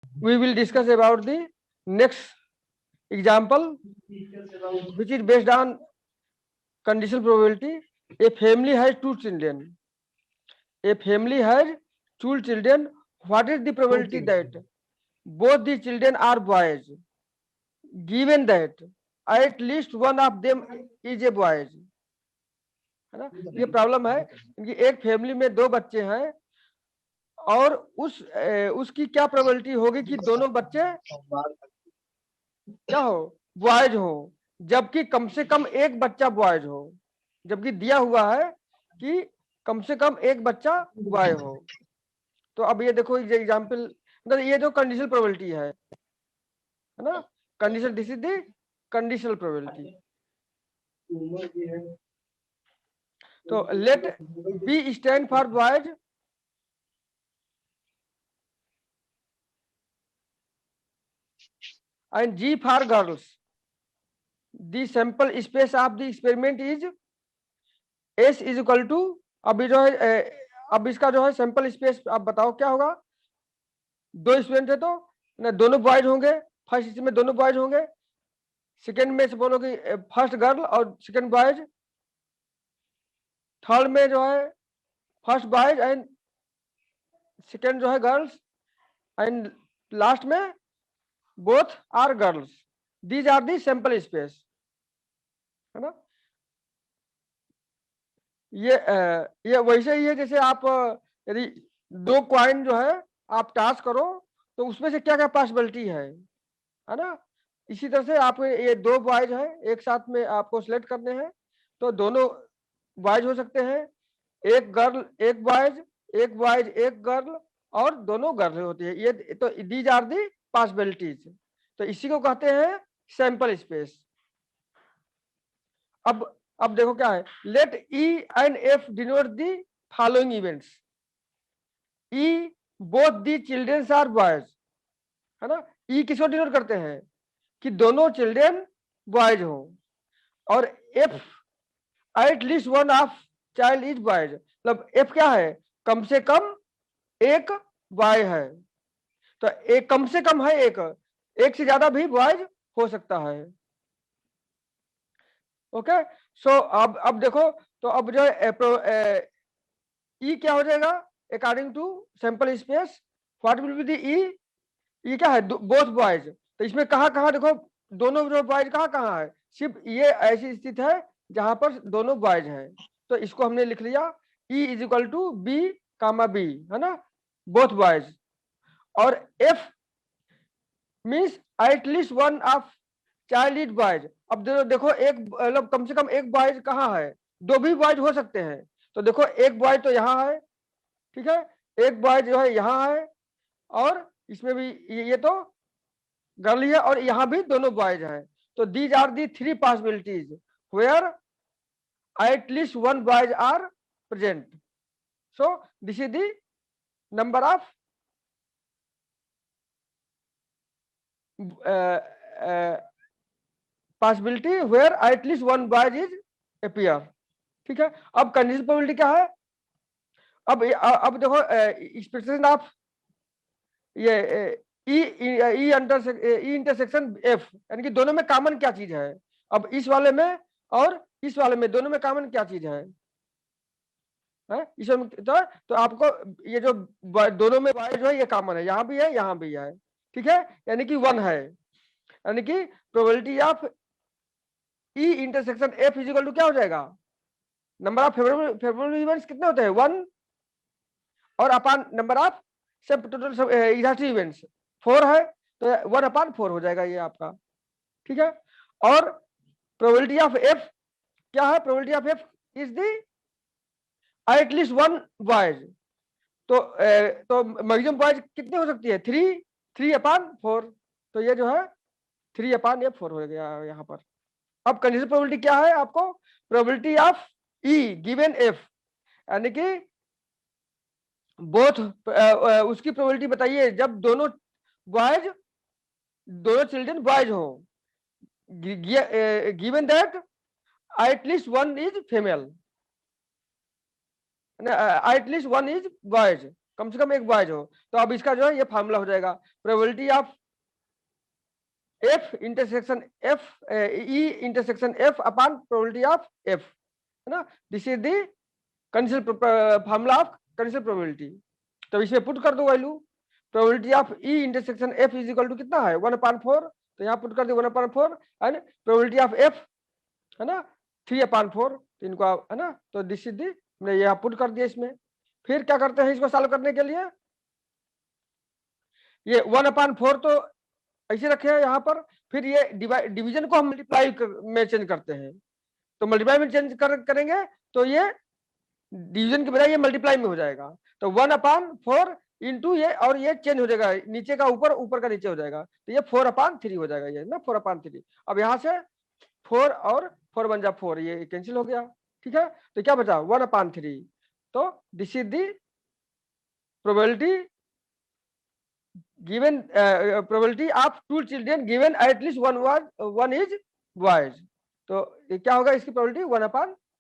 we will discuss about the next example, which is based on conditional probability. A family has two children. A family has two children. What is the probability that both the children are boys, given that at least one of them is a boy? है ना? ये problem है कि एक family में दो बच्चे हैं और उसकी क्या प्रोबेबिलिटी होगी कि दोनों बच्चे क्या हो, बॉयज हो, जबकि कम से कम एक बच्चा बॉयज हो, जबकि दिया हुआ है कि कम से कम एक बच्चा बॉय हो। तो अब ये देखो एग्जाम्पल, मतलब ये जो कंडीशनल प्रोबेबिलिटी है ना, condition, this is the conditional probability. तो let B stand for boys and G for girls. The sample space of the experiment is S is equal to, अभी जो है अब इसका जो है सैंपल स्पेस आप बताओ क्या होगा। दो स्टूडेंट है तो ना दोनों बॉयज होंगे, फर्स्ट में दोनों बॉयज होंगे, सेकेंड में से बोलो कि फर्स्ट गर्ल और सेकेंड बॉयज, थर्ड में जो है फर्स्ट बॉयज एंड सेकेंड जो है गर्ल्स, एंड लास्ट में both are girls. These are the sample space, है ना। ये वैसे ही है जैसे आप यदि दो क्वाइन जो है आप टॉस करो तो उसमें से क्या क्या पॉसिबिलिटी है ना। इसी तरह से आप ये दो बॉयज है एक साथ में आपको सिलेक्ट करने हैं, तो दोनों बॉयज हो सकते हैं, एक गर्ल एक बॉयज, एक बॉयज एक गर्ल, और दोनों गर्ल होती है। ये तो दीज आर दी पॉसिबिलिटीज, तो इसी को कहते हैं सैंपल स्पेस। अब देखो क्या है, let E and F denote the following events. E both the childrens are boys, है ना। ई किसको डिनोट करते हैं कि दोनों चिल्ड्रन बॉयज हो, और F eight least one of child is boys, मतलब एफ क्या है, कम से कम एक बॉय है। तो एक कम से कम है, एक से ज्यादा भी बॉयज हो सकता है। ओके, सो अब देखो, तो अब जो ई क्या हो जाएगा according to sample space, what will be the E क्या है, बोथ बॉयज। तो इसमें कहाँ कहाँ देखो, दोनों जो बॉयज कहाँ कहाँ है, सिर्फ ये ऐसी स्थिति है जहां पर दोनों बॉयज हैं। तो इसको हमने लिख लिया E is equal to B comma B, है ना, बोथ बॉयज। और F means at least one of child is boys. अब देखो एक मतलब कम से कम एक बॉयज कहाँ है, दो भी बॉयज हो सकते हैं। तो देखो एक बॉय तो यहाँ है, ठीक है, एक बॉय जो है यहाँ है, और इसमें भी ये तो गर्ल ही है, और यहाँ भी दोनों बॉयज हैं। तो these are the three possibilities where at least one boys are present. So this is the number of possibility where at least one boys is appear. ठीक है, अब कंडीशन प्रोबेबिलिटी क्या है। अब देखो एक्सप्रेशन ऑफ ये ई इंटरसेक्शन एफ, यानी कि दोनों में कॉमन क्या चीज है। अब इस वाले में और इस वाले में दोनों में कॉमन क्या चीज है, इसमें तो आपको ये जो दोनों में वाई जो है ये कॉमन है, यहाँ भी है यहाँ भी है, ठीक है, यानी कि वन है। यानी कि probability of E intersection F is equal to क्या हो जाएगा, नंबर ऑफ फेवरेबल इवेंट्स कितने होते हैं, वन, और अपान नंबर ऑफ सब टोटल एग्जैक्टिव इवेंट्स 4 है, तो 1/4 हो जाएगा ये आपका, ठीक है। और प्रोबेबिलिटी ऑफ एफ क्या है, probability of F is the eight least one boys. तो मैक्सिमम बॉयज कितने हो सकती है, 3/4। तो ये जो है 3/4 हो गया यहाँ पर। अब कंडीशन प्रोबेबिलिटी क्या है आपको, probability of E given F, यानी कि बोथ उसकी प्रोबेबिलिटी बताइए जब दोनों बॉयज, दोनों चिल्ड्रन बॉयज हो, given that at least one is female, at least one is boys. कम से कम एक बॉयज हो। तो अब इसका जो है ये फार्मूला हो जाएगा, probability of F intersection F, E intersection F upon probability of F, है ना। This is the conditional formula of conditional probability. तो इसमें पुट कर दो value, probability of E intersection F is equal to कितना है 1/4, तो यहाँ पुट कर दो 1/4, एंड प्रोबेबिलिटी ऑफ एफ है ना 3/4, तो इनको है ना, तो दिस इज दी, हमने यहाँ पुट कर दिया इसमें। फिर क्या करते हैं इसको सॉल्व करने के लिए, ये 1/4 तो ऐसे रखे हैं यहाँ पर, फिर ये डिवीजन को हम मल्टीप्लाई में चेंज करते हैं, तो मल्टीप्लाई में चेंज करेंगे तो ये डिवीजन के बजाय ये मल्टीप्लाई में हो जाएगा, तो 1/4 इंटू ये, और ये चेंज हो जाएगा, नीचे का ऊपर, ऊपर का नीचे हो जाएगा, तो ये 4/3 हो जाएगा, ये ना 4/3। अब यहाँ से 4 और 4 बन जा 4, ये कैंसिल हो गया, ठीक है। तो क्या बचा 1/3, तो this is the probability given, probability of 2 children given at least one is boys, तो ये क्या होगा इसकी प्रोबेबिलिटी 1/3।